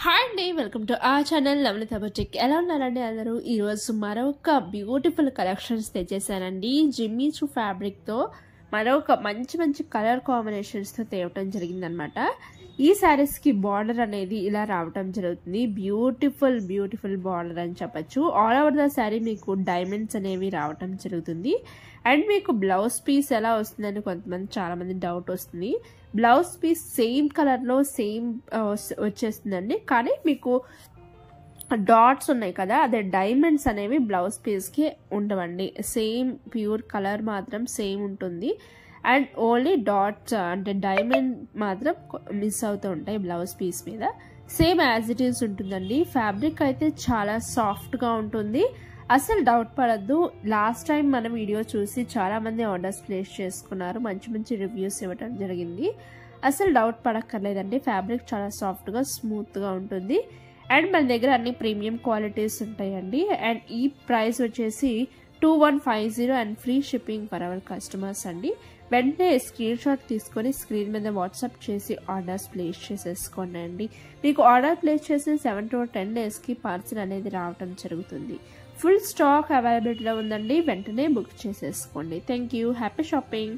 Hi అండి, welcome to ఆ channel నవనీత boutique. ఎలా ఉన్నారండి అందరూ? ఈరోజు మరొక బ్యూటిఫుల్ కలెక్షన్స్ తెచ్చేసానండి. జిమ్మీ చూ ఫ్యాబ్రిక్తో మరొక మంచి మంచి కలర్ కాంబినేషన్స్తో తేవటం జరిగిందనమాట. ఈ శారీస్కి బార్డర్ అనేది ఇలా రావటం జరుగుతుంది. బ్యూటిఫుల్ బ్యూటిఫుల్ బార్డర్ అని చెప్పచ్చు. ఆల్ ఓవర్ ద శారీ మీకు డైమండ్స్ అనేవి రావటం జరుగుతుంది. అండ్ మీకు బ్లౌజ్ పీస్ ఎలా వస్తుందని కొంతమంది చాలామంది డౌట్ వస్తుంది. బ్లౌజ్ పీస్ సేమ్ కలర్లో సేమ్ వచ్చేస్తుందండి, కానీ మీకు డాట్స్ ఉన్నాయి కదా, అదే డైమండ్స్ అనేవి బ్లౌజ్ పీస్కి ఉండవండి. సేమ్ ప్యూర్ కలర్ మాత్రం సేమ్ ఉంటుంది. అండ్ ఓన్లీ డాట్స్ అంటే డైమండ్ మాత్రం మిస్ అవుతూ ఉంటాయి బ్లౌజ్ పీస్ మీద. సేమ్ యాజ్ ఇట్ ఈస్ ఉంటుందండి. ఫ్యాబ్రిక్ అయితే చాలా సాఫ్ట్గా ఉంటుంది, అసలు డౌట్ పడద్దు. లాస్ట్ టైం మన వీడియో చూసి చాలా మంది ఆర్డర్స్ ప్లేస్ చేసుకున్నారు, మంచి మంచి రివ్యూస్ ఇవ్వడం జరిగింది. అసలు డౌట్ పడక్కర్లేదండి. ఫ్యాబ్రిక్ చాలా సాఫ్ట్గా స్మూత్గా ఉంటుంది. అండ్ మన దగ్గర అన్ని ప్రీమియం క్వాలిటీస్ ఉంటాయండి. అండ్ ఈ ప్రైస్ వచ్చేసి 2150 and free shipping for our customers అండి. వెంటనే స్క్రీన్ షాట్ తీసుకొని స్క్రీన్ మీద వాట్సాప్ చేసి ఆర్డర్స్ ప్లేస్ చేసేసుకోండి అండి. మీకు ఆర్డర్ ప్లేస్ చేసిన 7 to 10 డేస్కి పార్సిల్ అనేది రావటం జరుగుతుంది. ఫుల్ స్టాక్ అవైలబిలిటీలో ఉందండి, వెంటనే బుక్ చేసేసుకోండి. Thank you, happy shopping.